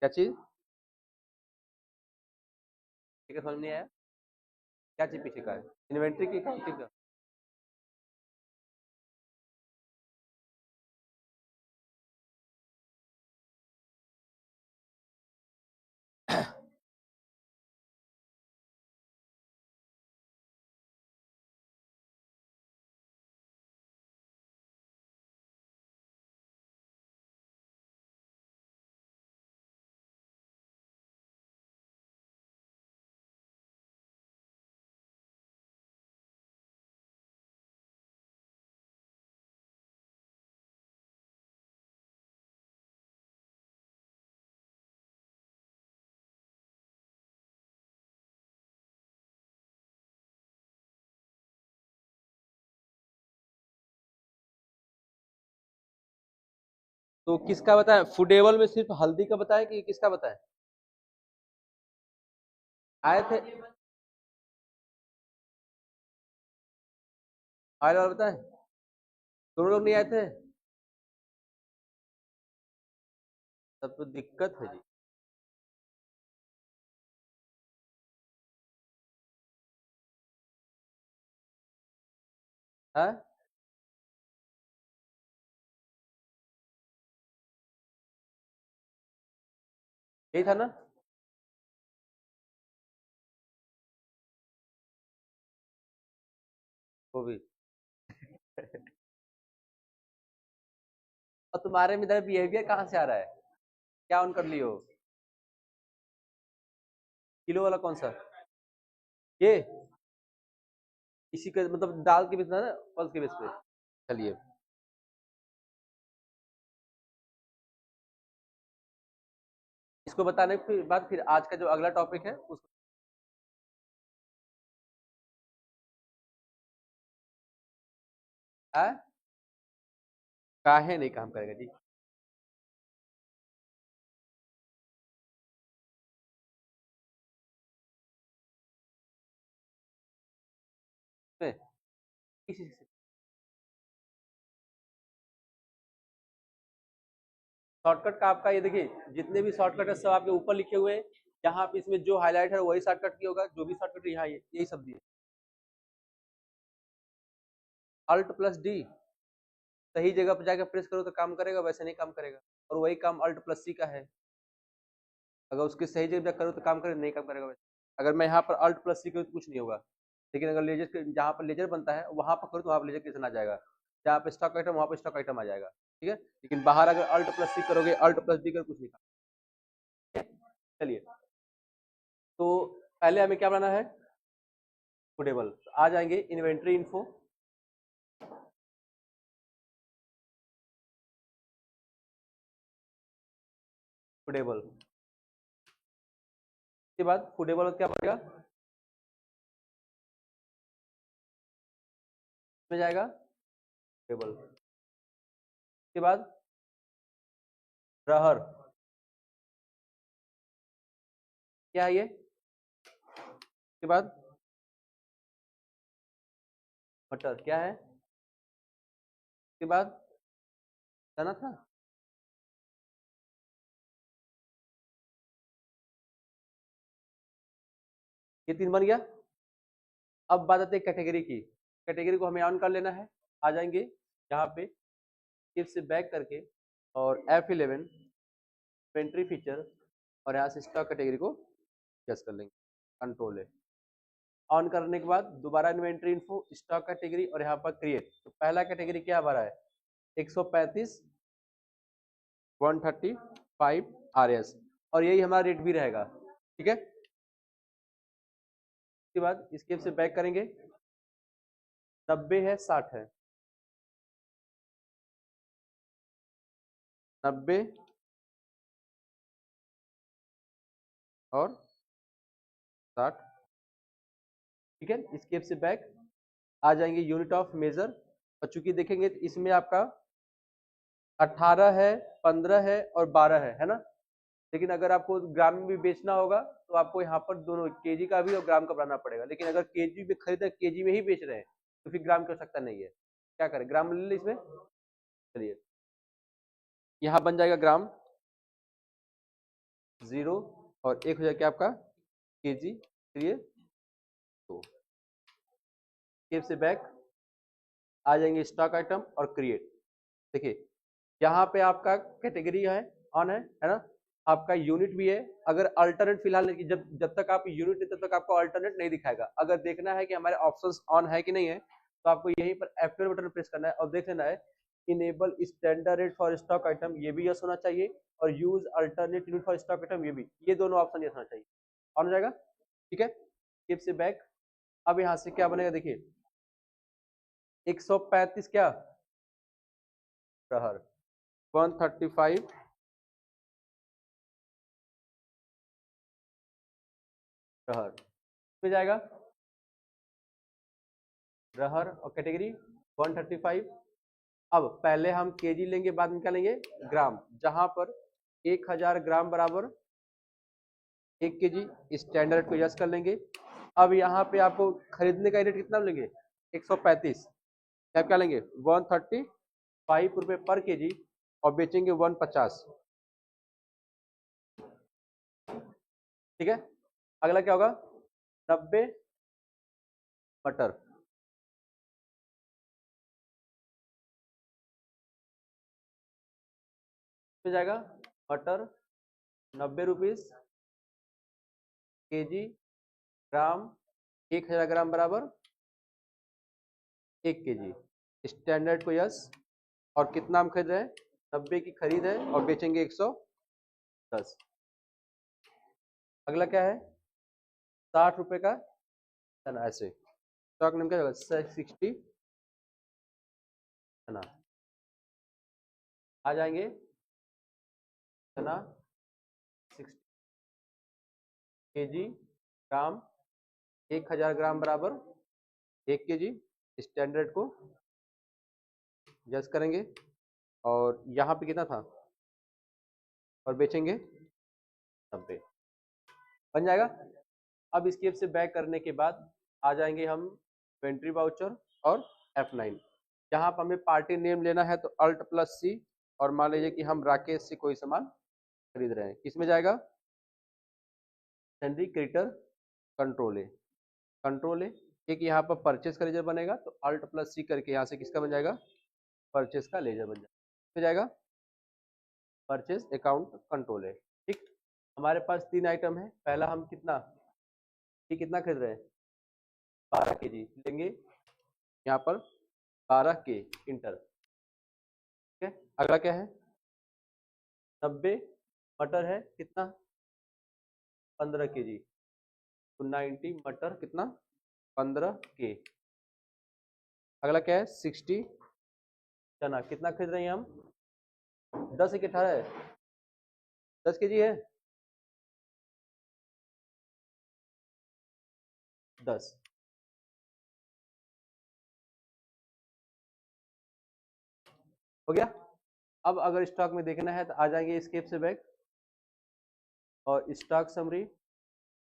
क्या चीज? ठीक है, समझ नहीं आया। क्या चीज पीछे का है? इन्वेंट्री की काउंटिंग का? तो किसका बताएं? फूडेबल में सिर्फ हल्दी का बताएं कि किसका बताएं? आए थे? आए वाला बताएं? दोनों लोग नहीं आए थे? तब तो दिक्कत है जी। हाँ, यही था ना? वो भी। और तुम्हारे में इधर बिहेवियर कहाँ से आ रहा है? क्या ऑन कर लियो? किलो वाला कौन सा? ये इसी का मतलब दाल के बेस ना, पल्स के बेस पे। चलिए, इसको बताने के बाद फिर आज का जो अगला टॉपिक है उसको। है? काहे नहीं काम करेगा जी? किसी से शॉर्टकट का आपका ये देखिए, जितने भी शॉर्टकट है सब आपके ऊपर लिखे हुए हैं। यहाँ पे इसमें जो हाईलाइट है वही शॉर्टकट की होगा, जो भी शॉर्टकट यहाँ यही सब दिए। अल्ट प्लस डी, सही जगह पर जाकर प्रेस करो तो काम करेगा, वैसे नहीं काम करेगा। और वही काम अल्ट प्लस सी का है। अगर उसकी सही जगह करो तो काम करेगा, नहीं काम करेगा वैसे। अगर मैं यहाँ पर अल्ट प्लस सी करूँ तो कुछ नहीं होगा। लेकिन अगर लेजर, जहाँ पर लेजर बनता है वहां पर करो तो वहां पर लेजर कितना आ जाएगा। जहाँ पे स्टॉक आइटम वहां पर स्टॉक आइटम आ जाएगा। ठीक है, लेकिन बाहर अगर अल्ट प्लस सी करोगे, अल्ट प्लस डी करो, कुछ नहीं काम। चलिए, तो पहले हमें क्या बनाना है? फुटेबल। आ जाएंगे इन्वेंट्री इन्फो। फुटेबल के बाद फुटेबल क्या बनेगा? में जाएगा टेबल के बाद रहर। क्या है ये? के बाद मटर क्या है? के बाद चना था। ये 3 बन गया। अब बात आती है कैटेगरी की। कैटेगरी को हमें ऑन कर लेना है। आ जाएंगे यहाँ पे स्किप से बैक करके और F11 इन्वेंट्री फीचर और यहाँ से स्टॉक कैटेगरी को एडजस्ट कर लेंगे, कंट्रोल है। ऑन करने के बाद दोबारा इन्वेंट्री इन्फो, स्टॉक कैटेगरी और यहाँ पर क्रिएट। तो पहला कैटेगरी क्या भरा है 135 135 RS और यही हमारा रेट भी रहेगा, ठीक है। उसके बाद स्किप से बैक करेंगे, 90 है 60 है, 90 और 60, ठीक है। स्किप से बैक आ जाएंगे यूनिट ऑफ मेजर और चूंकि देखेंगे तो इसमें आपका 18 है 15 है और 12 है ना। लेकिन अगर आपको ग्राम में भी बेचना होगा तो आपको यहाँ पर दोनों केजी का भी और ग्राम का बनाना पड़ेगा। लेकिन अगर केजी में खरीदे केजी में ही बेच रहे हैं तो फिर ग्राम की आवश्यकता नहीं है। क्या करें, ग्राम ले ली इसमें। चलिए यहाँ बन जाएगा ग्राम 0 और 1 हो जाएगा आपका केजी। चलिए तो स्किप से बैक आ जाएंगे स्टॉक आइटम और क्रिएट। देखिए यहाँ पे आपका कैटेगरी है ऑन है ना, आपका यूनिट भी है। अगर अल्टरनेट फिलहाल जब जब तक आप यूनिट है तब तक आपको अल्टरनेट नहीं दिखाएगा। अगर देखना है कि हमारे ऑप्शंस ऑन है कि नहीं है तो आपको यहीं पर F12 बटन प्रेस करना है और देख लेना है enable standard rate for stock item, ये भी यस होना चाहिए, और use alternate unit for stock item, ये दोनों ऑप्शन यस होना चाहिए। ऑन हो जाएगा, ठीक है। स्किप से बैक। अब यहाँ से क्या बनेगा देखिए 135 क्या रहर 135 रहर में जाएगा रहर और कैटेगरी 135। अब पहले हम केजी लेंगे बाद में क्या लेंगे ग्राम, जहां पर 1000 ग्राम बराबर 1 केजी स्टैंडर्ड को यस कर लेंगे। अब यहाँ पे आपको खरीदने का रेट कितना लेंगे 135, आप क्या लेंगे 135 रुपए पर केजी और बेचेंगे 150, ठीक है। अगला क्या होगा 90 मटर, हो जाएगा मटर 90 रुपीज केजी ग्राम 1000 ग्राम बराबर 1 केजी स्टैंडर्ड को यस। और कितना हम खरीद रहे हैं 90 की खरीद है और बेचेंगे 110। अगला क्या है 60 रुपए का चना, ऐसे स्टॉक नेम क्या होगा 60 चना। आ जाएंगे चना 60 केजी ग्राम 1000 ग्राम बराबर 1 केजी स्टैंडर्ड को यस करेंगे और यहाँ पे कितना था और बेचेंगे 90, बन जाएगा। अब स्किप से बैक करने के बाद आ जाएंगे हम इन्वेंट्री वाउचर और F9। यहाँ पर हमें पार्टी नेम लेना है तो Alt+C और मान लीजिए कि हम राकेश से कोई सामान खरीद रहे हैं, किसमें जाएगा सैंडी क्रेडिटर कंट्रोल ए। एक यहाँ पर परचेस का लेजर बनेगा तो Alt+C करके यहाँ से किसका बन जाएगा परचेस का लेजर बन जाएगा परचेस अकाउंट कंट्रोल है, ठीक। हमारे पास 3 आइटम है। पहला हम कितना खरीद रहे हैं 12 केजी लेंगे, यहाँ पर 12 के इंटर, ठीक है। अगला क्या है 90 मटर है कितना 15 केजी तो 90 मटर कितना 15 के। अगला क्या है 60 चना, कितना खरीद रहे हैं हम 10 के 18 है 10 केजी है 10, हो गया। अब अगर स्टॉक में देखना है तो आ जाएंगे स्केप से बैक और स्टॉक समरी।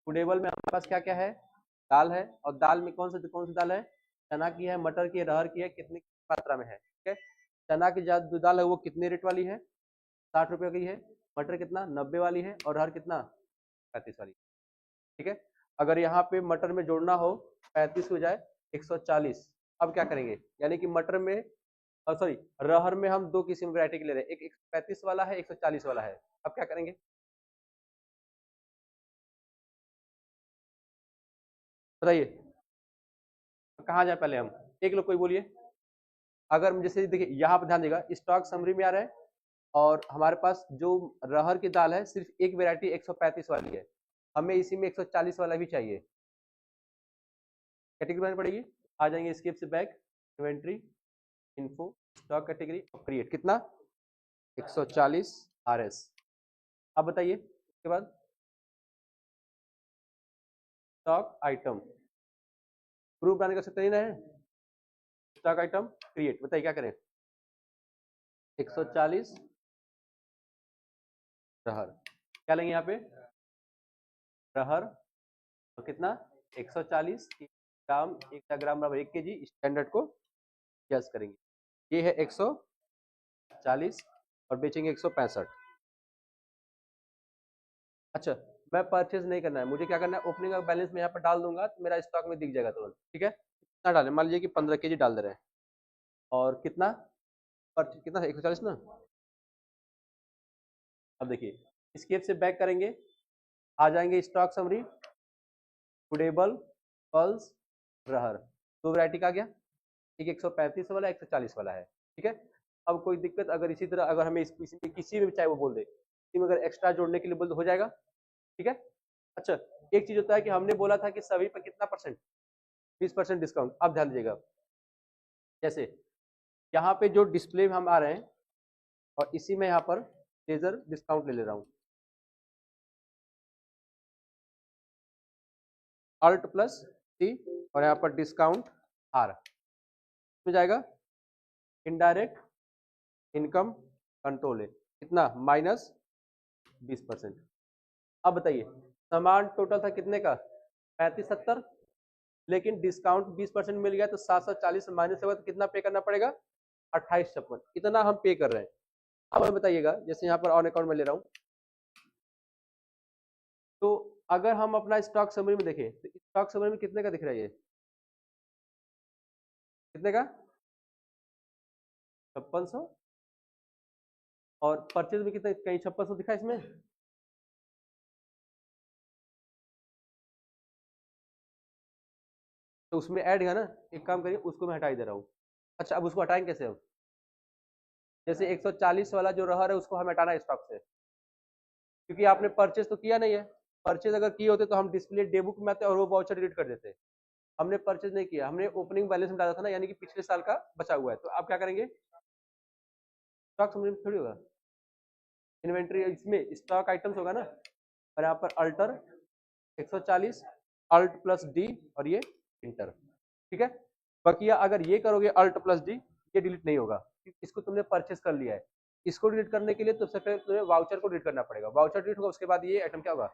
फूडेबल में हमारे पास क्या क्या है दाल है, और दाल में कौन सी दाल है चना की है, मटर की है, रहर की है, कितनी मात्रा में है, ठीक है। चना की जो दाल है वो कितने रेट वाली है 60 रुपए की है, मटर कितना 90 वाली है और रहर कितना 35 वाली, ठीक है। अगर यहाँ पे मटर में जोड़ना हो 35 के बजाय 140, अब क्या करेंगे, यानी कि मटर में सॉरी रहर में हम दो किस्म वैरायटी के ले रहे हैं, एक 135 वाला है, 140 वाला है। अब क्या करेंगे, बताइए कहाँ जाए पहले हम, एक लोग कोई बोलिए। अगर जैसे देखिए यहाँ पर ध्यान देगा, स्टॉक समरी में आ रहा है और हमारे पास जो रहर की दाल है सिर्फ एक वेरायटी 135 वाली है, हमें इसी में 140 वाला भी चाहिए, कैटेगरी बनानी पड़ेगी। आ जाएंगे स्किप से back, inventory, info, stock category, create, कितना 140 आरएस। अब बताइए उसके बाद स्टॉक आइटम, ग्रुप बनाने का सकते नहीं ना है, स्टॉक आइटम क्रिएट, बताइए क्या करें, 140 रहर, क्या लेंगे यहाँ पे रहर और कितना 140 ग्राम, 1 ग्राम बराबर 1 केजी, स्टैंडर्ड को यस करेंगे, ये है 140 और बेचेंगे 165। अच्छा मैं परचेज नहीं करना है, मुझे क्या करना है, ओपनिंग का बैलेंस मैं यहाँ पर डाल दूंगा तो मेरा स्टॉक में दिख जाएगा तुरंत, ठीक है। कितना डालें, मान लीजिए कि 15 केजी डाल दे रहे हैं, और कितना कितना 140 ना। अब देखिए स्केप से बैक करेंगे, आ जाएंगे स्टॉक समरी, गुडेबल, पल्स, रहर, दो वैरायटी का आ गया, एक 135 वाला 140 वाला है, ठीक है। अब कोई दिक्कत, अगर इसी तरह अगर हमें किसी में चाहे वो बोल दे, किसी में अगर एक्स्ट्रा जोड़ने के लिए बोल दे हो जाएगा, ठीक है। अच्छा एक चीज होता है कि हमने बोला था कि सभी पर कितना परसेंट, 20% डिस्काउंट। अब ध्यान दीजिएगा, जैसे यहाँ पे जो डिस्प्ले में हम आ रहे हैं और इसी में यहाँ पर लेजर डिस्काउंट ले रहा हूँ, अल्ट प्लस सी और यहाँ पर डिस्काउंट आर में जाएगा, इनडायरेक्ट इनकम कंट्रोल है, कितना -20%। अब बताइए सामान टोटल था कितने का 3570, लेकिन डिस्काउंट 20% मिल गया तो 740 माइनस होगा तो कितना पे करना पड़ेगा 2856, इतना हम पे कर रहे हैं। अब हमें बताइएगा, जैसे यहाँ पर ऑन अकाउंट में ले रहा हूँ, तो अगर हम अपना स्टॉक समरी में देखें तो स्टॉक समरी में कितने का दिख रहा है, ये कितने का 5600, और परचेज में कितने, कहीं 5600 दिखा इसमें, तो उसमें ऐड है ना, एक काम करिए उसको मैं हटा ही दे रहा हूँ। अच्छा अब उसको हटाएंगे कैसे हम, जैसे 140 वाला जो रहा है उसको हम हटाना है स्टॉक से, क्योंकि आपने परचेज तो किया नहीं है, परचेज अगर किए होते तो हम डिस्प्ले डे बुक में आते और वो वाउचर डिलीट कर देते, हमने परचेज नहीं किया, हमने ओपनिंग बैलेंस में डाला था ना, यानी कि पिछले साल का बचा हुआ है, तो आप क्या करेंगे, स्टॉक समरी में थोड़ी होगा, इन्वेंट्री इसमें स्टॉक आइटम्स होगा ना, और यहाँ पर अल्टर 140 अल्ट प्लस डी और ये इंटर, ठीक है। बकिया अगर ये करोगे अल्ट प्लस डी, ये डिलीट नहीं होगा, इसको तुमने परचेस कर लिया है, इसको डिलीट करने के लिए तो सबसे पहले तुम्हें वाउचर को डिलीट करना पड़ेगा, वाउचर डिलीट होगा उसके बाद ये आइटम क्या होगा।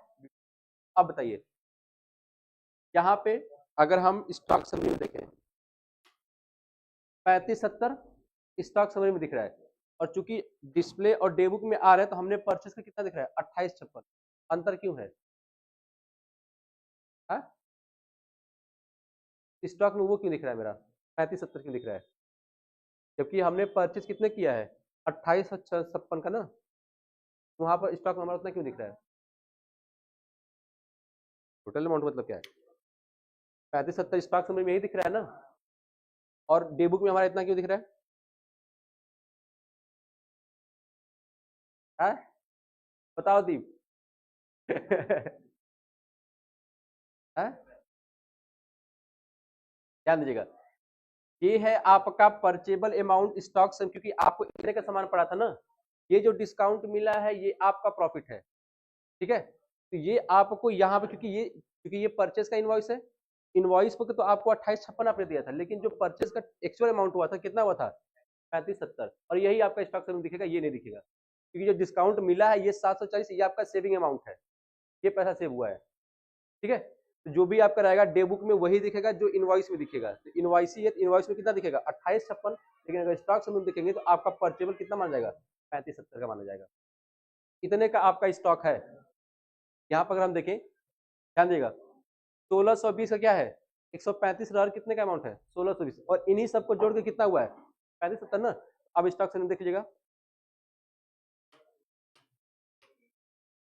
अब बताइए यहाँ पे अगर हम स्टॉक समरी में देखें 3570 स्टॉक समरी में दिख रहा है, और चूंकि डिस्प्ले और डे बुक में आ रहा है तो हमने परचेस का कितना दिख रहा है 2856, अंतर क्यों है, स्टॉक में वो क्यों दिख रहा है मेरा 3570 क्यों दिख रहा है, जबकि हमने परचेज कितने किया है 2856 का ना, वहां पर स्टॉक नंबर उतना क्यों दिख रहा है, टोटल अमाउंट मतलब क्या है 3570 स्टॉक नंबर में यही दिख रहा है ना, और डे बुक में हमारा इतना क्यों दिख रहा है, बताओ दीप ध्यान दीजिएगा, ये है आपका परचेबल अमाउंट स्टॉक से, क्योंकि आपको इतने का सामान पड़ा था ना, ये जो डिस्काउंट मिला है ये आपका प्रॉफिट है, ठीक है। तो ये आपको यहाँ पे क्योंकि ये परचेज का इनवॉइस है, इनवॉइस पर तो आपको 2856 आपने दिया था, लेकिन जो परचेज का एक्चुअल अमाउंट हुआ था कितना हुआ था 3570, और यही आपका स्टॉक में दिखेगा, ये नहीं दिखेगा, क्योंकि जो डिस्काउंट मिला है ये 740, ये आपका सेविंग अमाउंट है, ये पैसा सेव हुआ है, ठीक है। तो जो भी आपका रहेगा डे बुक में वही दिखेगा जो इनवॉइस में दिखेगा, तो इनवॉइस ही है, इनवॉइस में कितना दिखेगा 2856, लेकिन अगर स्टॉक समूह दिखेंगे तो आपका परचेबल कितना माना जाएगा 3570 का माना जाएगा, इतने का आपका स्टॉक है। यहाँ पर अगर हम देखें ध्यान देगा, 1620 का क्या है, 135 रहर कितने का अमाउंट है, 1620, और इन्हीं सबको जोड़ के कितना हुआ है, 3570 ना। अब स्टॉक से देख लीजिएगा,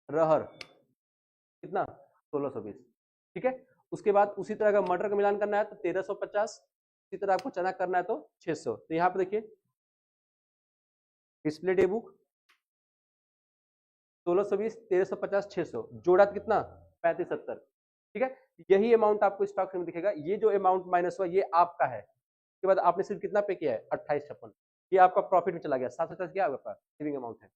रहर कितना 1620, ठीक है। उसके बाद उसी तरह का मटर का मिलान करना है तो 1350, इसी तरह आपको चना करना है तो 600। तो यहाँ पे देखिए डिस्प्ले डे बुक 1620, 1350, 600 जोड़ा कितना 3570, ठीक है। यही अमाउंट आपको स्टॉक में दिखेगा, ये जो अमाउंट माइनस हुआ ये आपका है। उसके बाद आपने सिर्फ कितना पे किया है 2856, ये आपका प्रॉफिट में चला गया, 750 क्या आपका सेविंग अमाउंट है।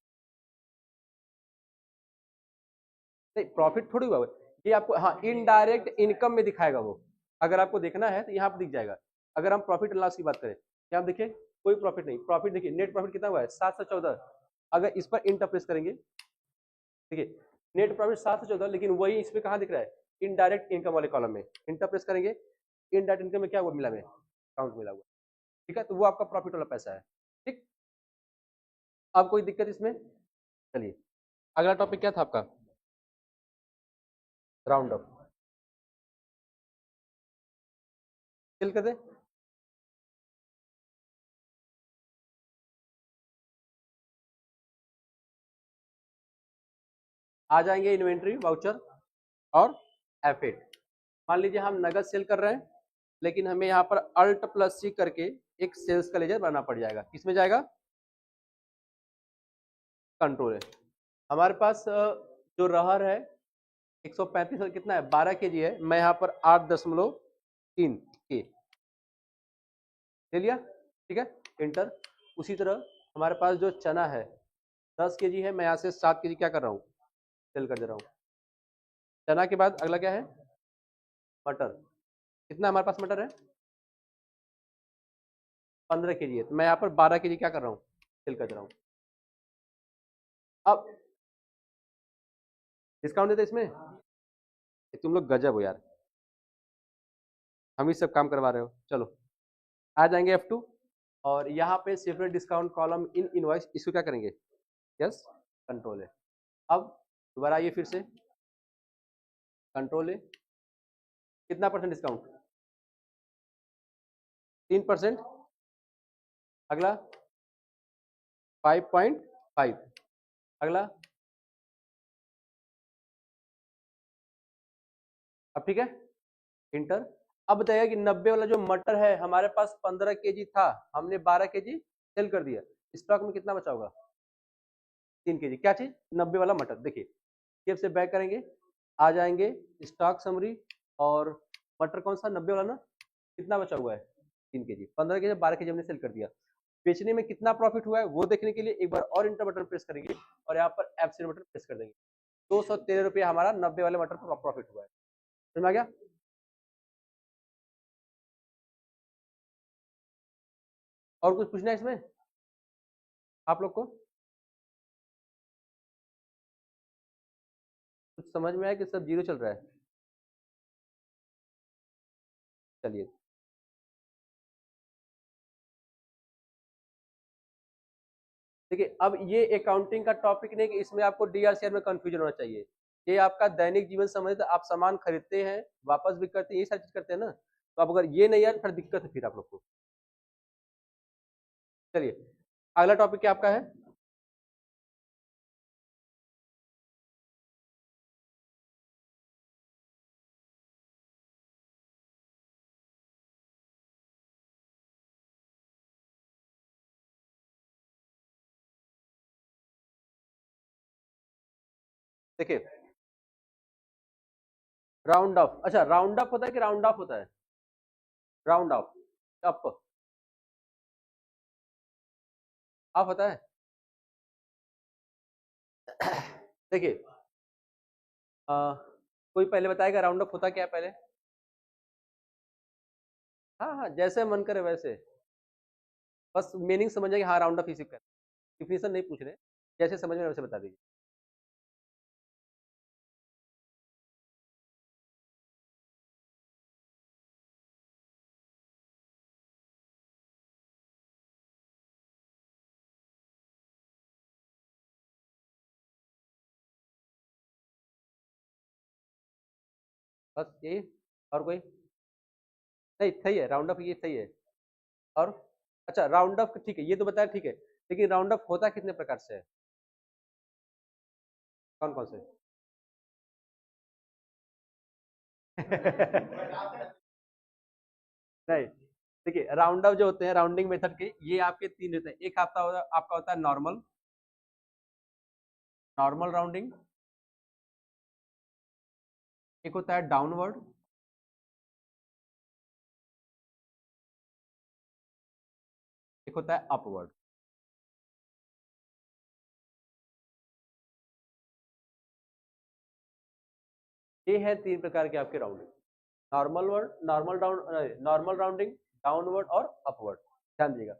नहीं प्रॉफिट थोड़ी हुआ, ये आपको हाँ इनडायरेक्ट इनकम में दिखाएगा वो, अगर आपको देखना है तो यहाँ पे दिख जाएगा। अगर हम प्रॉफिट एंड लॉस की बात करें, यहाँ देखिए कोई प्रॉफिट नहीं, प्रॉफिट देखिए नेट प्रॉफिट कितना हुआ है 714, अगर इस पर इंटर प्रेस करेंगे देखिए नेट प्रॉफिट 714, लेकिन वही इसमें कहाँ दिख रहा है, इनडायरेक्ट इनकम वाले कॉलम में इंटर प्रेस करेंगे, इनडायरेक्ट इनकम में क्या हुआ मिला में अकाउंट मिला हुआ, ठीक है। तो वो आपका प्रॉफिट वाला पैसा है, ठीक। अब कोई दिक्कत इसमें, चलिए अगला टॉपिक क्या था आपका, राउंड अप, फिल कर दे। आ जाएंगे इन्वेंट्री वाउचर और एफेट। मान लीजिए हम नगद सेल कर रहे हैं, लेकिन हमें यहाँ पर अल्ट प्लस सी करके एक सेल्स का लेजर बनाना पड़ जाएगा, किसमें जाएगा, कंट्रोल है। हमारे पास जो रहर है 135 कितना है 12 केजी है, मैं यहाँ पर 8.3 के ले लिया, ठीक है, इंटर। उसी तरह हमारे पास जो चना है 10 केजी है, मैं यहाँ से 7 केजी क्या कर रहा हूँ सेल कर दे रहा हूँ। चना के बाद अगला क्या है, मटर, कितना हमारे पास मटर है 15 केजी है, तो मैं यहाँ पर 12 केजी क्या कर रहा हूँ सेल कर दे रहा हूँ। अब डिस्काउंट देते इसमें, तुम लोग गजब हो यार, हम ही सब काम करवा रहे हो। चलो आ जाएंगे F2, और यहाँ पे separate discount column in invoice, इसको क्या करेंगे, यस कंट्रोल है। अब दोबारा आइए फिर से, कंट्रोल है, कितना परसेंट डिस्काउंट 3%, अगला 5.5, अगला, अब ठीक है इंटर। अब बताइए कि 90 वाला जो मटर है हमारे पास 15 केजी था, हमने 12 केजी सेल कर दिया, स्टॉक में कितना बचा होगा 3 केजी, क्या चीज 90 वाला मटर। देखिए केव से बैक करेंगे, आ जाएंगे स्टॉक समरी, और मटर कौन सा 90 वाला ना, कितना बचा हुआ है 3 केजी, 15 केजी 12 केजी हमने सेल कर दिया। बेचने में कितना प्रॉफिट हुआ है वो देखने के लिए एक बार और इंटर बटन प्रेस करेंगे, और यहाँ पर एफ बटन प्रेस कर देंगे, 213 रुपया हमारा 90 वाले मटर पर प्रॉफिट हुआ है। समझ में आ गया। और कुछ पूछना है इसमें आप लोग को, कुछ समझ में आया कि सब जीरो चल रहा है, चलिए देखिए। अब ये अकाउंटिंग का टॉपिक नहीं कि इसमें आपको डीआरसीआर में कंफ्यूजन होना चाहिए, ये आपका दैनिक जीवन संबंधित, आप सामान खरीदते हैं वापस भी करते हैं, ये सारी चीज करते हैं ना, तो अब अगर ये नहीं आए तो फिर दिक्कत है फिर आप लोग को। चलिए अगला टॉपिक क्या आपका है, देखिए राउंड ऑफ, अच्छा राउंड अप होता है कि राउंड ऑफ होता है, राउंड ऑफ अप ऑफ होता है। देखिए कोई पहले बताएगा राउंड अप होता क्या है पहले, हाँ हाँ जैसे मन करे वैसे, बस मीनिंग समझ जाएंगे, हाँ राउंड अप इसी का, डिफिनेशन नहीं पूछ रहे, जैसे समझ में वैसे बता दीजिए। बस यही और कोई नहीं? सही है, राउंड ऑफ ये सही है। और अच्छा, राउंड ऑफ ठीक है, ये तो बताया ठीक है, लेकिन राउंड ऑफ होता कितने प्रकार से है? कौन कौन से? नहीं, देखिए राउंड ऑफ जो होते हैं राउंडिंग मेथड के, ये आपके तीन रहते हैं। एक आपका होता है नॉर्मल, नॉर्मल राउंडिंग, एक होता है डाउनवर्ड, एक होता है अपवर्ड। ये है तीन प्रकार के आपके rounding, normal word, normal rounding, downward और अपवर्ड। ध्यान दीजिएगा,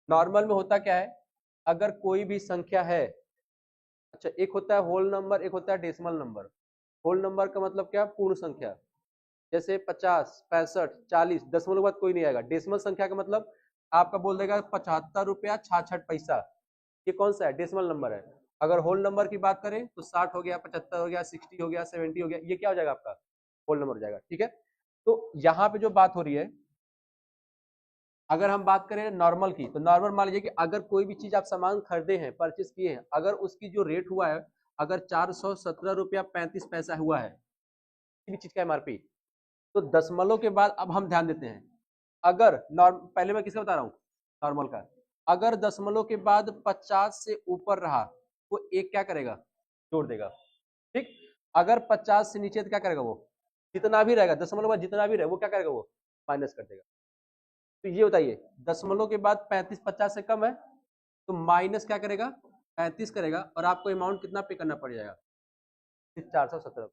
नॉर्मल में होता क्या है, अगर कोई भी संख्या है, अच्छा एक होता है होल नंबर, एक होता है डेसिमल नंबर। होल नंबर का मतलब क्या, पूर्ण संख्या, जैसे 50, 65, 40, दशमलव के बाद कोई नहीं आएगा। डेसिमल संख्या का मतलब आपका बोल देगा 75 रुपया 66 पैसा, ये कौन सा है, डेसिमल नंबर है। अगर होल नंबर की बात करें तो 60 हो गया, 75 हो गया, 60 हो गया, 70 हो गया, ये क्या हो जाएगा आपका, होल नंबर हो जाएगा। ठीक है, तो यहाँ पे जो बात हो रही है, अगर हम बात करें नॉर्मल की, तो नॉर्मल मान लीजिए कि अगर कोई भी चीज आप सामान खरीदे हैं, परचेस किए हैं, अगर उसकी जो रेट हुआ है, अगर 417 रुपया 35 पैसा हुआ है किसी भी चीज का एमआरपी, तो दशमलव के बाद अब हम ध्यान देते हैं, अगर पहले मैं किसका बता रहा हूँ, नॉर्मल का, अगर दशमलव के बाद 50 से ऊपर रहा तो एक क्या करेगा, जोड़ देगा। ठीक, अगर 50 से नीचे तो क्या करेगा, वो जितना भी रहेगा दशमलव बाद जितना भी रहे वो क्या करेगा, वो माइनस कर देगा। तो ये बताइए, दशमलव के बाद 35 50 से कम है तो माइनस क्या करेगा, 35 करेगा, और आपको अमाउंट कितना पे करना पड़ जाएगा, 417।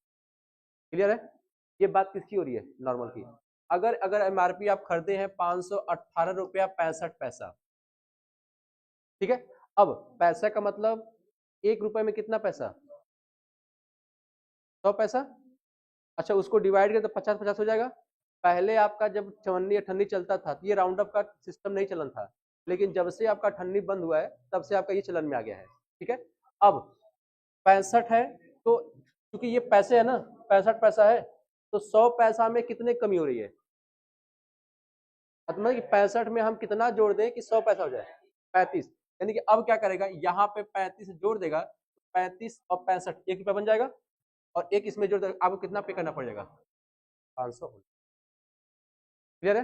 क्लियर है, ये बात किसकी हो रही है, नॉर्मल की। अगर अगर एमआरपी आप खरीदे हैं 518 रुपया 65 पैसा, ठीक है, अब पैसा का मतलब एक रुपए में कितना पैसा, 100 पैसा। अच्छा, उसको डिवाइड करें तो 50 50 हो जाएगा। पहले आपका जब चवन्नी अठन्नी चलता था तो ये राउंड अप का सिस्टम नहीं चलन था, लेकिन जब से आपका अठन्नी बंद हुआ है तब से आपका ये चलन में आ गया है। ठीक है, अब 65 है, तो क्योंकि ये पैसे है ना, 65 पैसा है, तो 100 पैसा में कितने कमी हो रही है, मतलब कि 65 में हम कितना जोड़ दें कि 100 पैसा हो जाए, 35। यानी कि अब क्या करेगा, यहाँ पे 35 जोड़ देगा, 35 और 65 1 रुपया बन जाएगा, और एक इसमें जोड़ देगा, आपको कितना पे करना पड़ेगा, 500। क्लियर है,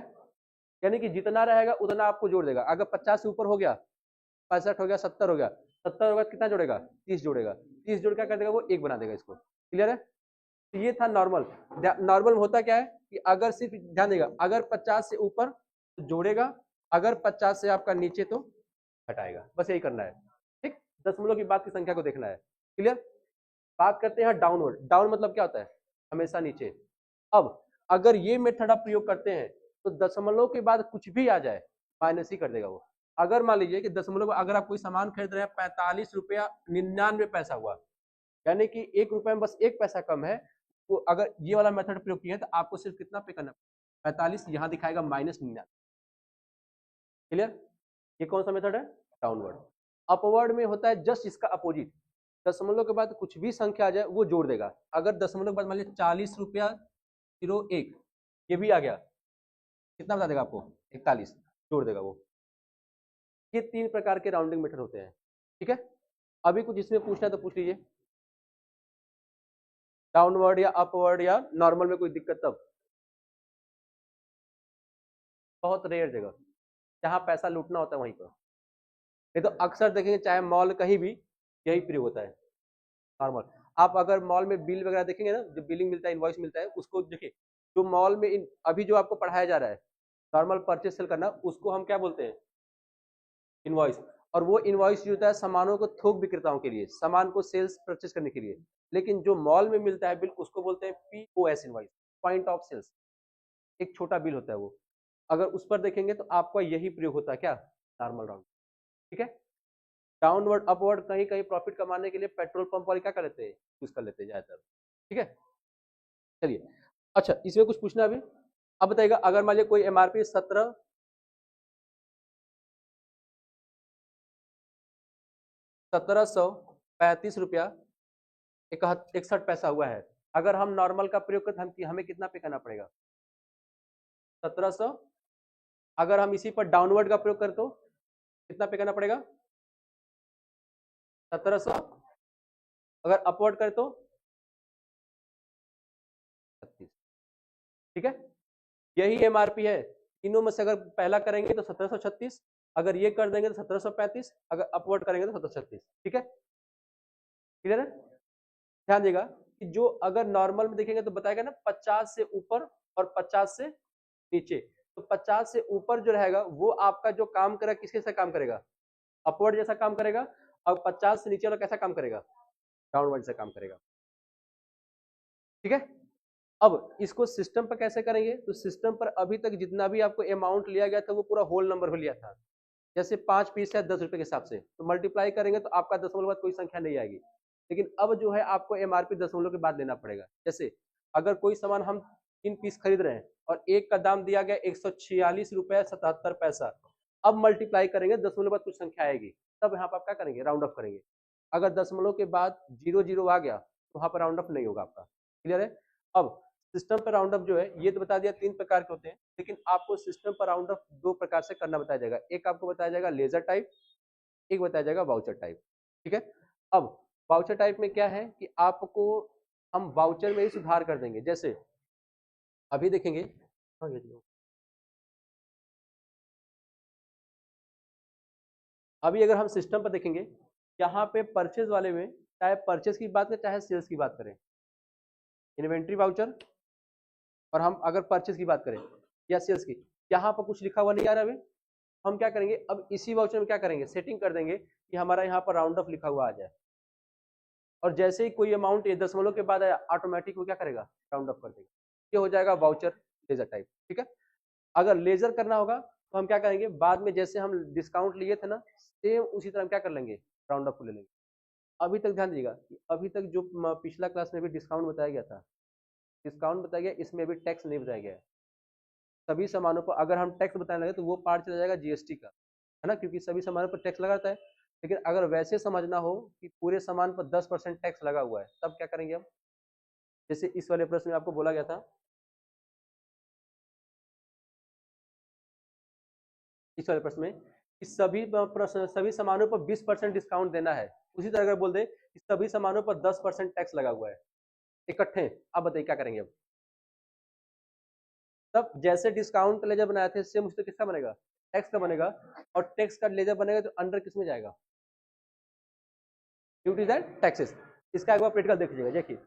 यानी कि जितना रहेगा उतना आपको जोड़ देगा। अगर 50 से ऊपर हो गया, 65 हो गया, 70 हो गया, 70 होगा कितना जोड़ेगा, 30 जोड़ेगा, 30 जोड़ क्या कर देगा, वो एक बना देगा इसको। क्लियर है, तो ये था नॉर्मल। नॉर्मल में होता क्या है कि अगर सिर्फ ध्यान देगा, अगर 50 से ऊपर तो जोड़ेगा, अगर 50 से आपका नीचे तो हटाएगा, बस यही करना है। ठीक, दशमलव की बात की संख्या को देखना है। क्लियर, बात करते हैं डाउनवर्ड। डाउन मतलब क्या होता है, हमेशा नीचे। अब अगर ये मेथड आप प्रयोग करते हैं तो दशमलव के बाद कुछ भी आ जाए माइनस ही कर देगा वो। अगर मान लीजिए कि दशमलव, अगर आप कोई सामान खरीद रहे हैं 45 रुपया 99 पैसा हुआ, यानी कि 1 रुपए में बस 1 पैसा कम है, तो अगर ये वाला मेथड प्रयोग किया है तो आपको सिर्फ कितना पे करना, 45, यहाँ दिखाएगा -99। क्लियर, ये कौन सा मेथड है, डाउनवर्ड। अपवर्ड में होता है जस्ट इसका अपोजिट, दशमलव के बाद कुछ भी संख्या आ जाए वो जोड़ देगा। अगर दशमलव के बाद मान लीजिए 40 रुपया 01, ये भी आ गया, कितना बता देगा आपको, 41, जोड़ देगा वो। ये तीन प्रकार के राउंडिंग मेथड होते हैं। ठीक है, अभी कुछ इसमें पूछना है तो पूछ लीजिए, डाउनवर्ड या अपवर्ड या नॉर्मल में कोई दिक्कत तब, बहुत रेयर जगह जहां पैसा लूटना होता है वहीं पर, नहीं तो अक्सर देखेंगे चाहे मॉल कहीं भी यही प्रयोग होता है, नॉर्मल। आप अगर मॉल में बिल वगैरह देखेंगे ना, जो बिलिंग मिलता है, इनवॉइस मिलता है, उसको देखिए, जो मॉल में अभी जो आपको पढ़ाया जा रहा है नॉर्मल परचेस सेल करना, उसको हम क्या बोलते हैं, इनवॉइस। और वो इनवॉइस जो होता है सामानों को थोक विक्रेताओं के लिए, सामान को सेल्स परचेस करने के लिए। लेकिन जो मॉल में मिलता है बिल, उसको बोलते हैं POS invoice, point of sales. एक छोटा बिल होता है वो, अगर उस पर देखेंगे तो आपका यही प्रयोग होता है, क्या, नॉर्मल राउंड। ठीक है, डाउनवर्ड अपवर्ड कहीं कहीं प्रॉफिट कमाने के लिए पेट्रोल पंप वाले क्या कर लेते हैं, यूज कर लेते हैं ज्यादातर। ठीक है, चलिए, अच्छा इसमें कुछ पूछना अभी। अब बताइएगा, अगर मान लीजिए कोई एमआरपी 1735 रुपया 61 पैसा हुआ है, अगर हम नॉर्मल का प्रयोग करते हैं हमें कितना पे करना पड़ेगा, 1700। अगर हम इसी पर डाउनवर्ड का प्रयोग करें तो कितना पे करना पड़ेगा? 1700। अगर अपवर्ड करें तो 36। ठीक है, यही एमआरपी है। तीनों में से अगर पहला करेंगे तो 1736, अगर ये कर देंगे तो 1735, अगर अपवर्ड करेंगे तो 1736। ठीक है, क्लियर है? ध्यान देगा कि जो अगर नॉर्मल में देखेंगे तो बताएगा ना 50 से ऊपर और 50 से नीचे। तो 50 से ऊपर जो रहेगा वो आपका जो काम करेगा किसके साथ काम करेगा? अपवर्ड जैसा काम करेगा। और 50 से नीचे वाला कैसा काम करेगा? डाउनवर्ड से काम करेगा। ठीक है, अब इसको सिस्टम पर कैसे करेंगे? तो सिस्टम पर अभी तक जितना भी आपको अमाउंट लिया गया था वो पूरा होल नंबर में लिया था। जैसे 5 पीस है 10 रुपए के हिसाब से, तो मल्टीप्लाई करेंगे तो आपका दशमलव के बाद कोई संख्या नहीं आएगी। लेकिन अब जो है आपको एमआरपी दशमलव के बाद लेना पड़ेगा। जैसे अगर कोई सामान हम 3 पीस खरीद रहे हैं और एक का दाम दिया गया 146 रुपए 77 पैसा, अब मल्टीप्लाई करेंगे दशमलव के बाद कुछ संख्या आएगी, तब यहाँ पर आप क्या करेंगे? राउंड अप करेंगे। अगर दशमलव के बाद 00 आ गया तो वहां पर राउंड अप नहीं होगा आपका। क्लियर है? अब सिस्टम पर राउंड अप जो है ये तो बता दिया 3 प्रकार के होते हैं, लेकिन आपको सिस्टम पर राउंड अप 2 प्रकार से करना बताया जाएगा। एक आपको बताया जाएगा लेजर टाइप, एक बताया जाएगा वाउचर टाइप। ठीक है, अब वाउचर टाइप में क्या है कि आपको हम वाउचर में ही सुधार कर देंगे। जैसे अभी देखेंगे, अभी अगर हम सिस्टम पर देखेंगे, यहाँ पे परचेज वाले में चाहे परचेज की बात करें चाहे सेल्स की बात करें, इन्वेंट्री वाउचर, और हम अगर परचेज की बात करें या सेल्स की, यहाँ पर कुछ लिखा हुआ नहीं आ रहा है। हम क्या करेंगे? अब इसी वाउचर में क्या करेंगे? सेटिंग कर देंगे कि हमारा यहाँ पर राउंड ऑफ लिखा हुआ आ जाए, और जैसे ही कोई अमाउंट दशमलव के बाद आया ऑटोमेटिक वो क्या करेगा? राउंड ऑफ कर देगा। ये हो जाएगा वाउचर लेजर टाइप। ठीक है, अगर लेजर करना होगा तो हम क्या करेंगे? बाद में जैसे हम डिस्काउंट लिए थे ना, सेम उसी तरह हम क्या कर लेंगे? राउंड ऑफ ले लेंगे। अभी तक ध्यान दीजिएगा कि अभी तक जो पिछला क्लास में भी डिस्काउंट बताया गया था, डिस्काउंट बताया गया, इसमें अभी टैक्स नहीं बताया गया है। सभी सामानों पर अगर हम टैक्स बताने लगे तो वो पार्ट चला जाएगा जीएसटी का, है ना, क्योंकि सभी सामानों पर टैक्स लगा रहता है। लेकिन अगर वैसे समझना हो कि पूरे सामान पर 10% टैक्स लगा हुआ है, तब क्या करेंगे हम? जैसे इस वाले प्रश्न में आपको बोला गया था, इस वाले प्रश्न में कि सभी सामानों पर 20% डिस्काउंट देना है। उसी तरह अगर बोल दे कि सभी सामानों पर 10% टैक्स लगा हुआ है इकट्ठे, आप बताइए क्या करेंगे? अब तब जैसे डिस्काउंट लेजर बनाए थे सेम उसी किसका बनेगा? टैक्स का बनेगा। और टैक्स का लेजर बनेगा तो अंडर किस में जाएगा? Duties and taxes. इसका एक बार प्रैक्टिकल देख लीजिएगा। देखिए,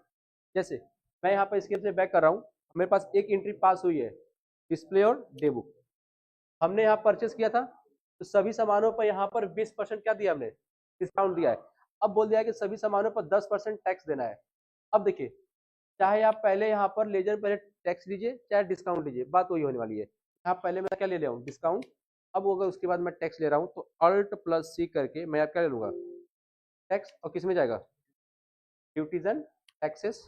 जैसे मैं यहाँ पर स्केल से बैक कर रहा हूँ, मेरे पास एक एंट्री पास हुई है, डिस्प्ले और डे बुक। हमने यहाँ परचेस किया था, तो सभी सामानों पर यहाँ पर 20% क्या दिया हमने? डिस्काउंट दिया है। अब बोल दिया है कि सभी सामानों पर 10% टैक्स देना है। अब देखिए, चाहे आप पहले यहाँ पर लेजर पहले टैक्स लीजिए चाहे डिस्काउंट लीजिए, बात वही होने वाली है। यहाँ पहले मैं क्या ले लिया हूँ? डिस्काउंट। अब अगर उसके बाद मैं टैक्स ले रहा हूँ तो अल्ट प्लस सी करके मैं आप क्या ले लूंगा? टैक्स। और किस में जाएगा? ड्यूटीज एंड टैक्सेस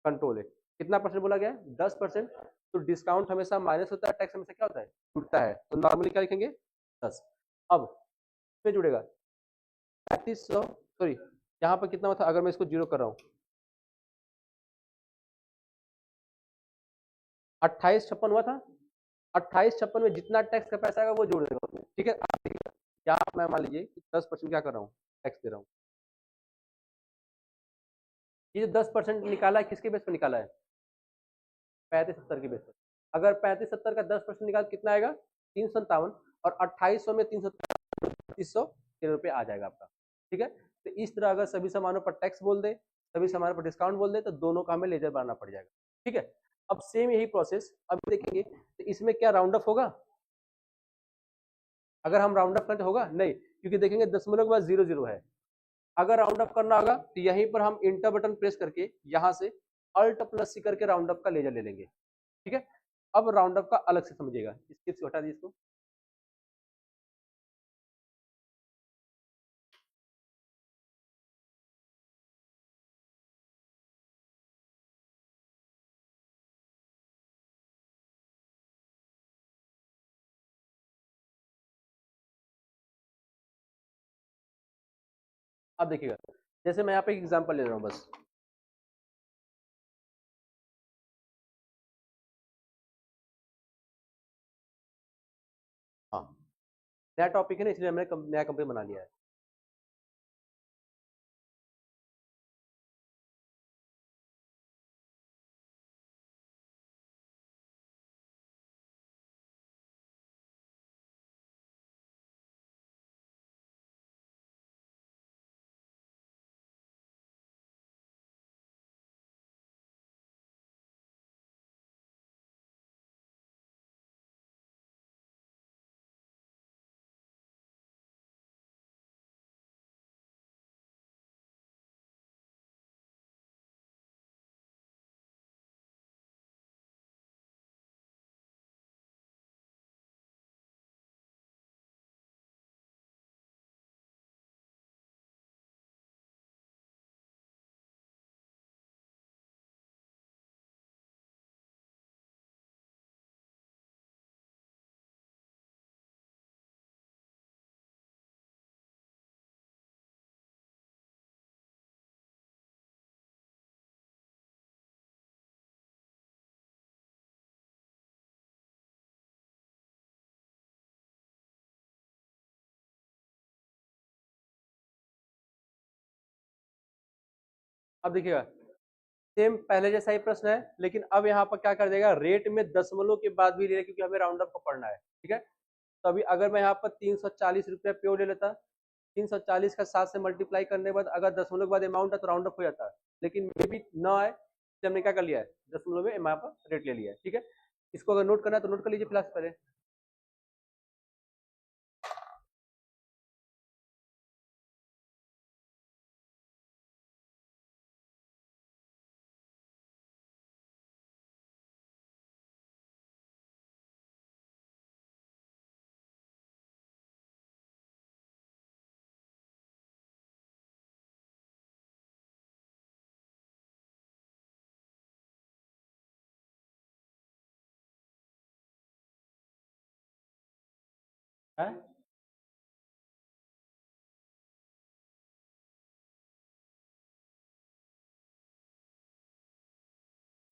कंट्रोल है। कितना परसेंट बोला गया है? 10%। तो डिस्काउंट हमेशा माइनस होता है, टैक्स हमेशा क्या होता है? जुड़ता है। तो नॉर्मली क्या लिखेंगे? 10। अब इसमें जुड़ेगा 3500, सॉरी यहाँ पर कितना था? अगर मैं इसको जीरो कर रहा हूँ, 2856 हुआ था। 2856 में जितना टैक्स का पैसा आएगा वो जोड़ देगा उसमें। ठीक है, आप देखिएगा यहाँ मैं मान लीजिए 10% क्या कर रहा हूँ? टैक्स दे रहा हूँ। ये जो 10% निकाला है किसके बेस पर निकाला है? 3570 के बेस पर। अगर 3570 का 10% निकाल कितना आएगा? 357। और 2800 में 300 आ जाएगा आपका। ठीक है, तो इस तरह अगर सभी सामानों पर टैक्स बोल दे, सभी सामानों पर डिस्काउंट बोल दे, तो दोनों का हमें लेजर बनाना पड़ जाएगा। ठीक है, अब सेम यही प्रोसेस अब देखेंगे तो इसमें क्या राउंड अप होगा? अगर हम राउंड अप करते होगा नहीं, क्योंकि देखेंगे दशमलव के बाद 00 है। अगर राउंड अप करना होगा तो यहीं पर हम इंटर बटन प्रेस करके यहाँ से अल्ट प्लस सी करके राउंड अप का लेजर ले लेंगे। ठीक है, अब राउंड अप का अलग से समझिएगा। स्किप से हटा दीजिए इसको। अब देखिएगा, जैसे मैं यहाँ पे एक एग्जांपल ले रहा हूँ बस। नया टॉपिक है ना, इसलिए हमने नया कंपनी बना लिया है। अब देखिएगा, सेम पहले जैसा ही प्रश्न है, लेकिन अब यहाँ पर क्या कर देगा, रेट में दशमलव के बाद भी ले क्योंकि हमें राउंड अप को पढ़ना है, ठीक है। तो अभी अगर मैं यहाँ पर 340 रुपया प्योर ले लेता, 340 का 7 से मल्टीप्लाई करने के बाद अगर दशमलव के बाद अमाउंट है तो राउंड अप हो जाता है, लेकिन मे भी ना आए तो हमने क्या कर लिया है, दशमलव में यहाँ पर रेट ले लिया है, ठीक है। इसको अगर नोट करना है तो नोट कर लीजिए फिलहाल पहले। है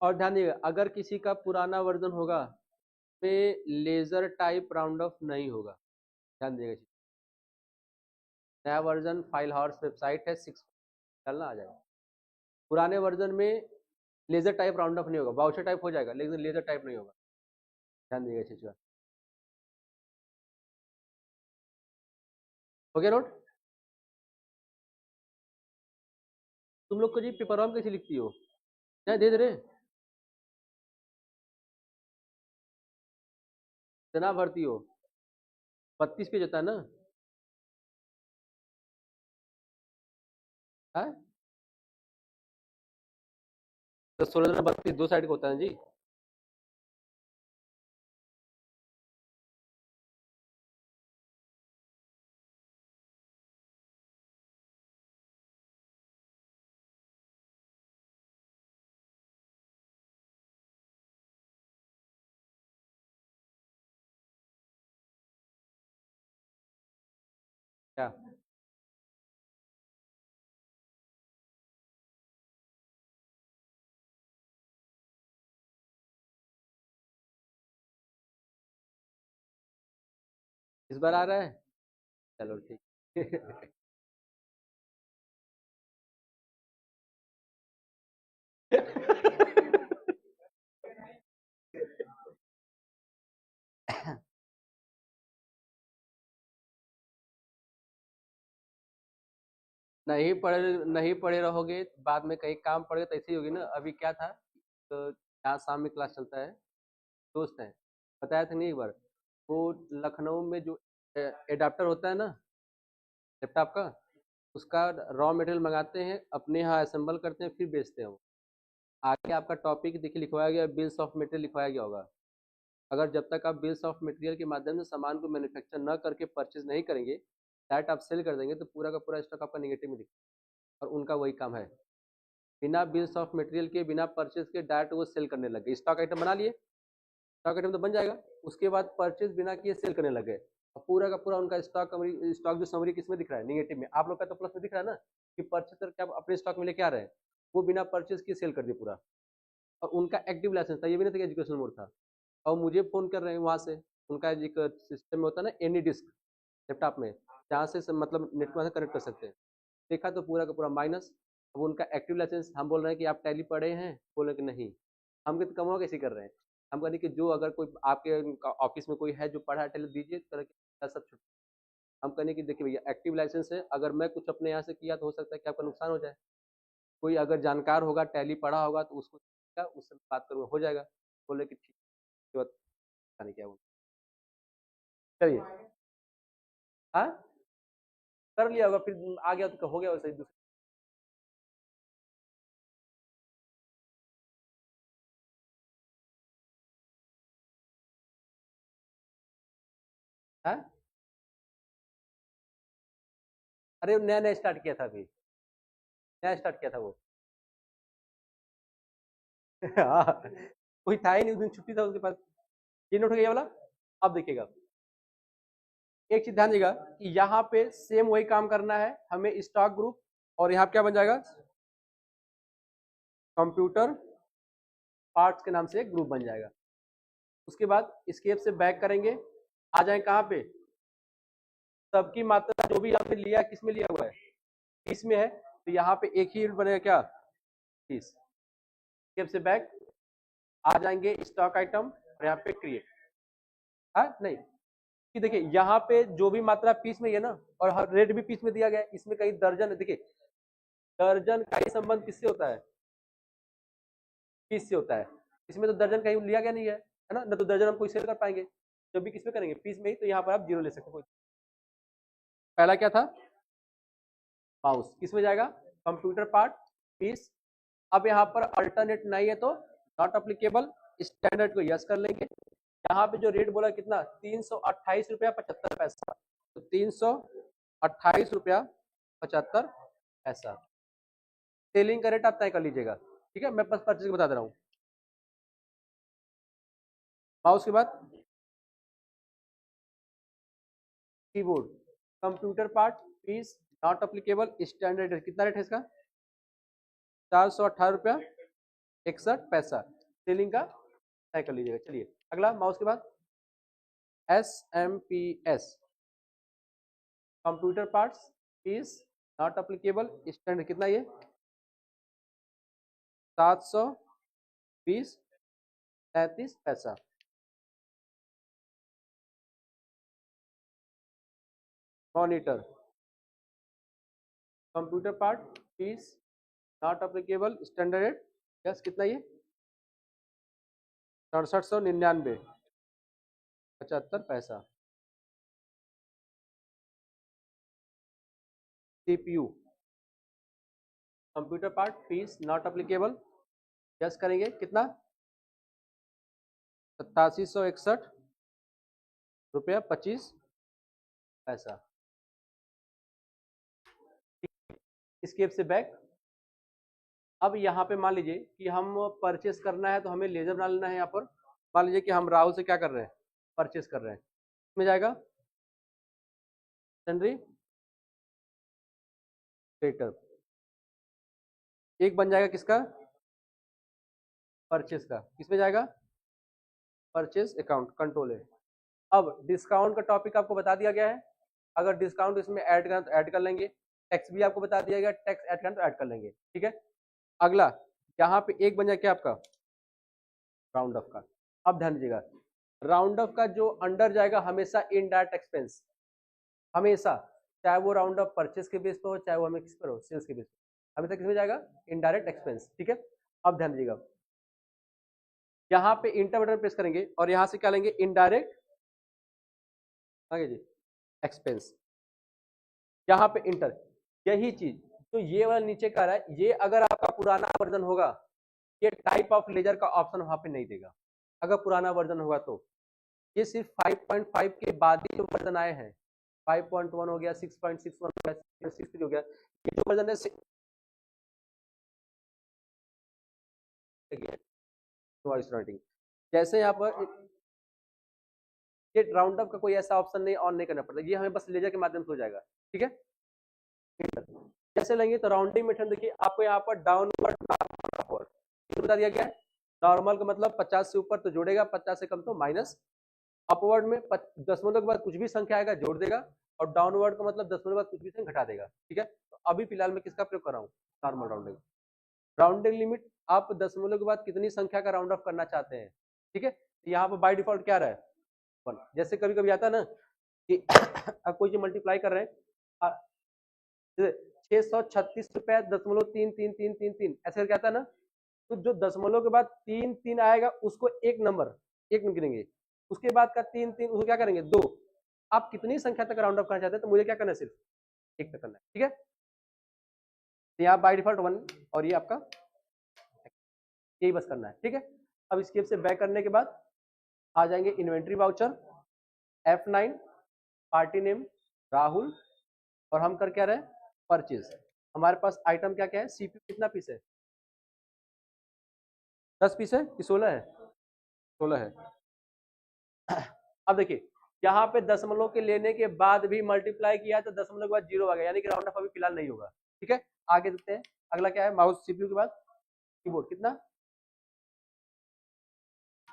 और ध्यान दीजिएगा, अगर किसी का पुराना वर्जन होगा पे लेजर टाइप राउंड ऑफ नहीं होगा, ध्यान दीजिएगा। नया वर्जन फाइल हॉर्स वेबसाइट है, 6 डालना आ जाएगा। पुराने वर्जन में लेजर टाइप राउंड ऑफ नहीं होगा, बाउचर टाइप हो जाएगा लेकिन लेजर टाइप नहीं होगा, ध्यान दीजिएगा इस चीज का। हो गया नोट? तुम लोग को जी पेपर ऑन कैसे लिखती हो, क्या दे दे रहे इतना भरती हो, 32 पेज होता है ना। है तो 16 32 दो साइड का होता है जी। क्या इस बार आ रहा है, चलो ठीक। नहीं पढ़े रहोगे बाद में कहीं काम पड़ गया तो ऐसे ही होगी ना। अभी क्या था, तो यहाँ शाम में क्लास चलता है, दोस्त हैं, बताया था नहीं एक बार, वो लखनऊ में जो एडाप्टर होता है ना लैपटॉप का, उसका रॉ मटेरियल मंगाते हैं, अपने यहाँ असेंबल करते हैं, फिर बेचते हैं वो। आगे आपका टॉपिक देखिए लिखवाया गया, बिल्स ऑफ मटेरियल लिखवाया गया होगा। अगर जब तक आप बिल्स ऑफ मटेरियल के माध्यम से सामान को मैन्युफैक्चर न करके परचेज नहीं करेंगे, डायरेक्ट आप सेल कर देंगे, तो पूरा का पूरा स्टॉक आपका निगेटिव में दिखेगा। और उनका वही काम है, बिना बिल्स ऑफ मटेरियल के, बिना परचेज के डायरेक्ट वो सेल करने लगे। स्टॉक आइटम बना लिए, स्टॉक आइटम तो बन जाएगा, उसके बाद परचेज बिना किए सेल करने लगे। और पूरा का पूरा उनका स्टॉक जो समरी किसमें दिख रहा है, निगेटिव में। आप लोग का तो प्लस में दिख रहा है ना, कि परचेज करके आप अपने स्टॉक में लेके आ रहे हैं, वो बिना परचेज किए सेल कर दिए पूरा। और उनका एक्टिव लाइसेंस था, ये भी नहीं था कि एजुकेशन मोड था। और मुझे फोन कर रहे हैं वहां से, उनका एक सिस्टम में होता है ना एनी डिस्क, लैपटॉप में, जहाँ से मतलब नेटवर्क से कनेक्ट कर सकते हैं। देखा तो पूरा का पूरा माइनस। अब उनका एक्टिव लाइसेंस हम बोल रहे हैं कि आप टैली पढ़े हैं, बोले कि नहीं। हम कितने कम कैसे कर रहे हैं, हम कहते कि जो अगर कोई आपके ऑफिस में कोई है जो पढ़ा है टैली दीजिए, करके सब छुट्टी। हम कहने की देखिए भैया एक्टिव लाइसेंस है, अगर मैं कुछ अपने यहाँ से किया तो हो सकता है कि आपका नुकसान हो जाए। कोई अगर जानकार होगा टैली पढ़ा होगा तो उसको उससे बात करूँगा हो जाएगा। बोले कि ठीक, पता नहीं क्या बोल। चलिए, हाँ कर लिया होगा, फिर आ गया तो हो गया वैसे ही दूसरा। हाँ अरे नया नया स्टार्ट किया था अभी, नया स्टार्ट किया था वो। हाँ, कोई था ही नहीं उस दिन, छुट्टी था उसके पास। ये नोट हो गया ये वाला। अब देखिएगा एक चीज ध्यान दीजिएगा कि यहाँ पे सेम वही काम करना है हमें, स्टॉक ग्रुप, और यहाँ क्या बन जाएगा, कंप्यूटर पार्ट्स के नाम से एक ग्रुप बन जाएगा। उसके बाद स्केप से बैक करेंगे, आ जाए कहाँ पे, सबकी मात्रा जो भी यहाँ पे लिया किस में लिया हुआ है, 30 में है, तो यहाँ पे एक ही यूनिट बनेगा क्या, 30। स्केप से बैक आ जाएंगे स्टॉक आइटम और यहाँ पे क्रिएट। हाँ नहीं कि देखिए यहाँ पे जो भी मात्रा पीस में है ना, और रेट भी पीस में दिया गया है, इसमें कहीं दर्जन है, देखिए दर्जन का ही संबंध किससे होता है, पीस से होता है। इसमें तो दर्जन कहीं लिया गया नहीं है ना, न तो दर्जन हम कोई सेल कर पाएंगे, जब भी किसमें करेंगे पीस में ही, तो यहाँ पर आप जीरो ले सकते हो। पहला क्या था, माउस किस में जाएगा, कंप्यूटर पार्ट पीस। अब यहाँ पर अल्टरनेट नहीं है तो नॉट अप्लीकेबल, स्टैंडर्ड को यस कर लेंगे। यहाँ पे जो रेट बोला कितना, 328 रुपया 75 पैसा, तो 328 रुपया 75 पैसा। सेलिंग का रेट आप तय कर लीजिएगा, ठीक है, मैं बस परचेज बता दे रहा हूँ। माउस के बाद keyboard, computer part fees not applicable, standard rate कितना रेट है इसका, 418 रुपया 61 पैसा। सेलिंग का तय कर लीजिएगा। चलिए अगला माउस के बाद SMPS, computer parts fees not applicable, standard कितना ये 720.33 पैसा। Monitor, computer part fees not applicable, standard rate yes कितना ये 6799.75 पैसा। CPU, computer part fees not applicable, yes करेंगे कितना 8761.25 रुपया। स्केप से बैक। अब यहाँ पे मान लीजिए कि हम परचेस करना है तो हमें लेजर बना लेना है। यहाँ पर मान लीजिए कि हम राहुल से क्या कर रहे हैं, परचेस कर रहे हैं, इसमें जाएगा सन्ड्री क्रेडिटर, एक बन जाएगा किसका, परचेस का, किसमें जाएगा परचेस अकाउंट कंट्रोल है। अब डिस्काउंट का टॉपिक आपको बता दिया गया है, अगर डिस्काउंट इसमें ऐड करना तो ऐड कर लेंगे, टैक्स भी आपको बता दिया गया, टैक्स ऐड करना तो ऐड कर लेंगे, ठीक है। अगला यहाँ पे एक बन जाए क्या आपका राउंड ऑफ का। अब ध्यान दीजिएगा राउंड ऑफ का जो अंडर जाएगा हमेशा इनडायरेक्ट एक्सपेंस, हमेशा, चाहे वो राउंड ऑफ परचेस के बेस पे हो, चाहे वो हमें किस पर हो सेल्स के बेस पे, हमेशा किसमें जाएगा इनडायरेक्ट एक्सपेंस, ठीक है। अब ध्यान दीजिएगा यहाँ पे इंटर बटन प्रेस करेंगे और यहाँ से क्या लेंगे इनडायरेक्ट, आगे जी एक्सपेंस, यहाँ पे इंटर। यही चीज तो ये वाला नीचे का रहा है, ये अगर आपका पुराना वर्जन होगा ये टाइप ऑफ लेजर का ऑप्शन वहां पे नहीं देगा, अगर पुराना वर्जन होगा तो। ये सिर्फ 5.5 के बाद ही जो वर्जन आए हैं, 5.1 हो गया, 6.61 हो गया, 6.3 हो गया, ये जो वर्जन है वॉइस राइटिंग। जैसे यहाँ पर ये राउंड अप का कोई ऐसा ऑप्शन नहीं, ऑन नहीं करना पड़ता, ये हमें बस लेजर के माध्यम से हो जाएगा, ठीक है। जैसे लेंगे तो राउंडिंग मेथड देखिए आपको यहाँ पर डाउनवर्ड बता दिया गया है। नॉर्मल का मतलब 50 से ऊपर तो जोड़ेगा, 50 से कम तो माइनस। अपवर्ड में दशमलव के बाद कुछ भी संख्या आएगा जोड़ देगा, और डाउनवर्ड का मतलब दशमलव के बाद कुछ भी से घटा देगा, ठीक है। तो अभी फिलहाल मैं किसका प्रयोग कर रहा हूँ, नॉर्मल राउंडिंग। राउंडिंग लिमिट आप दशमलव के बाद कितनी संख्या का राउंड ऑफ करना चाहते हैं, ठीक है। तो यहाँ पर बाय डिफॉल्ट क्या रहा है 1। जैसे कभी कभी आता है ना कि अब कोई जो मल्टीप्लाई कर रहे हैं 636.33333 ऐसे करके आता है ना, तो जो दशमलव के बाद 3 आएगा उसको एक नंबर गिनेंगे, उसके बाद का 3 उसको क्या करेंगे 2। आप कितनी संख्या तक राउंड ऑफ करना चाहते हैं, तो मुझे क्या करना है सिर्फ एक तक करना है, ठीक है। तो यहाँ बाय डिफॉल्ट 1 और ये आपका यही बस करना है, ठीक है। अब स्केप से बैक करने के बाद आ जाएंगे inventory voucher F9 party name Rahul और हम कर क्या रहे हैं परचेज। हमारे पास आइटम क्या क्या है, सीपीयू कितना पीस है 10 पीस है कि 16 है, 16 है। अब देखिए यहाँ पे दशमलव के लेने के बाद भी मल्टीप्लाई किया तो दशमलव के बाद 0 आ गया, यानी कि राउंड ऑफ अभी फिलहाल नहीं होगा, ठीक है। आगे देखते हैं अगला क्या है, माउस सीपीयू के बाद कीबोर्ड कितना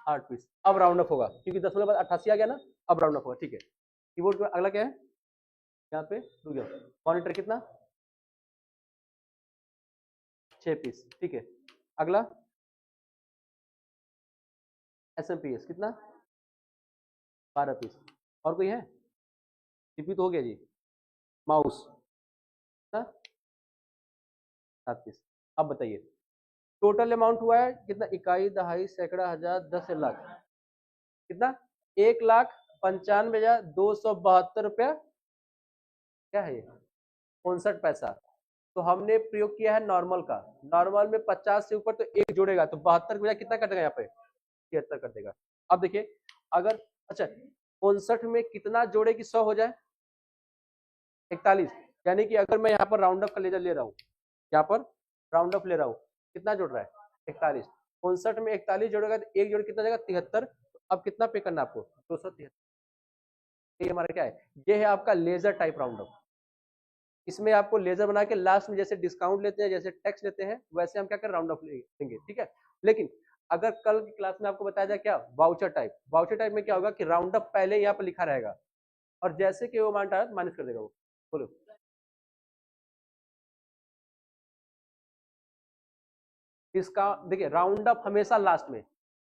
8 पीस। अब राउंड ऑफ होगा क्योंकि दशमलव के बाद 88 आ गया ना, अब राउंड ऑफ होगा, ठीक है। कीबोर्ड के बाद अगला क्या है, यहाँ पे रुक गया, मॉनिटर कितना 6 पीस, ठीक है। अगला एसएमपीएस कितना 12 पीस। और कोई है, सीपीयू तो हो गया जी। माउस कितना 7 पीस। अब बताइए टोटल अमाउंट हुआ है कितना, इकाई दहाई सैकड़ा हजार 10 लाख कितना 1,95,272 क्या है ये 59 पैसा। तो हमने प्रयोग किया है नॉर्मल का, नॉर्मल में 50 से ऊपर तो एक जोड़ेगा तो 72 के बजाय कितना कटेगा यहाँ पे 73 कर देगा। अब देखिए अगर अच्छा 59 में कितना जोड़े कि 100 हो जाए 41, यानी कि अगर मैं यहाँ पर राउंड अप का लेजर ले रहा हूँ, यहाँ पर राउंड अप ले रहा हूँ कितना जोड़ रहा है 41, 59 में 41 जोड़ेगा तो एक जोड़ कितना जाएगा 73। तो अब कितना पे करना आपको 273। ये हमारा क्या है, ये है आपका लेजर टाइप राउंड अप। इसमें आपको लेजर बना के लास्ट में जैसे डिस्काउंट लेते हैं जैसे टैक्स लेते हैं वैसे हम क्या कर राउंड अप लेंगे, ठीक है। लेकिन अगर कल की क्लास में आपको बताया जाए क्या वाउचर टाइप, वाउचर टाइप में क्या होगा कि राउंड अप पहले यहाँ पर लिखा रहेगा और जैसे कि वो अमाउंट आया माइनस कर देगा वो। बोलो इसका देखिए राउंड अप हमेशा लास्ट में,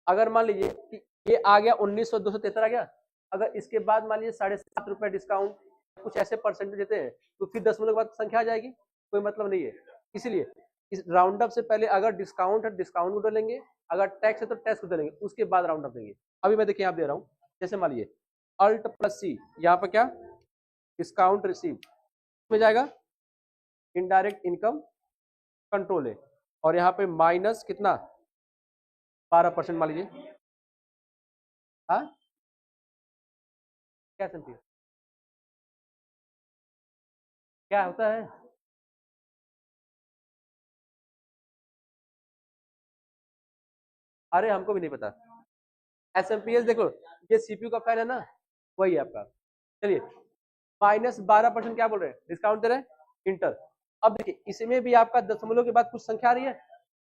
अगर मान लीजिए कि ये आ गया 1900 आ गया, अगर इसके बाद मान लीजिए 7.5 डिस्काउंट कुछ ऐसे परसेंटेज देते हैं तो फिर दशमलव के बाद संख्या आ जाएगी, कोई मतलब नहीं है। इसीलिए इस राउंड अप से पहले अगर डिस्काउंट है डिस्काउंट को डालेंगे, अगर टैक्स है तो टैक्स को डालेंगे, उसके बाद राउंड अप देंगे। अभी मैं देखिए यहाँ दे रहा हूँ, जैसे मान लीजिए अल्ट प्लस सी, यहाँ पर क्या डिस्काउंट रिसीव में जाएगा इनडायरेक्ट इनकम कंट्रोल है और यहाँ पे माइनस कितना 12% मान लीजिए। हाँ क्या समझिए क्या होता है, अरे हमको भी नहीं पता। एसएमपीएस देखो ये सीपीयू का फैन है ना, वही है आपका। चलिए -12% क्या बोल रहे हैं डिस्काउंट दे रहे हैं इंटर। अब देखिए इसमें भी आपका दशमलव के बाद कुछ संख्या आ रही है,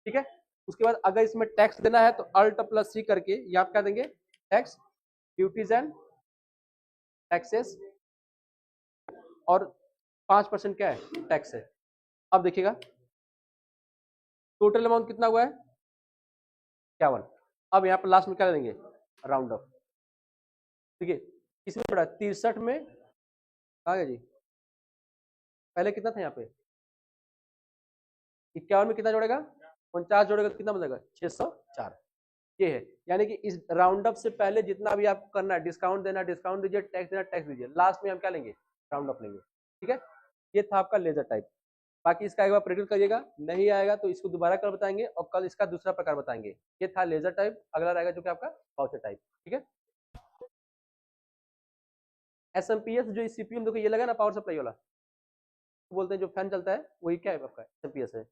ठीक है। उसके बाद अगर इसमें टैक्स देना है तो अल्ट प्लस सी करके यहाँ क्या देंगे टैक्स ड्यूटीज एंड टैक्सेस और 5% क्या है टैक्स है। अब देखिएगा टोटल अमाउंट कितना हुआ है 51। अब यहाँ पर लास्ट में क्या लेंगे राउंड ऑफ, ठीक है। इसमें पड़ा 63 में आ गया जी, पहले कितना था यहाँ पे 51 में कितना जोड़ेगा 49 जोड़ेगा तो कितना बनेगा 604। ये है यानी कि इस राउंड अप से पहले जितना भी आपको करना है डिस्काउंट देना डिस्काउंट दीजिए, टैक्स देना टैक्स दीजिए, लास्ट में हम क्या लेंगे राउंड अप लेंगे, ठीक है। ये था आपका लेजर टाइप। बाकी इसका एक बार प्रैक्टिस करिएगा, नहीं आएगा तो इसको दोबारा कल बताएंगे और कल इसका दूसरा प्रकार बताएंगे। ये था लेजर टाइप, अगला रहेगा जो कि आपका वाउचर टाइप, ठीक है। एसएमपीएस जो सीपीयू देखो ये लगा ना पावर सप्लाई वाला, बोलते हैं जो फैन चलता है वही क्या है आपका एसएमपीएस है।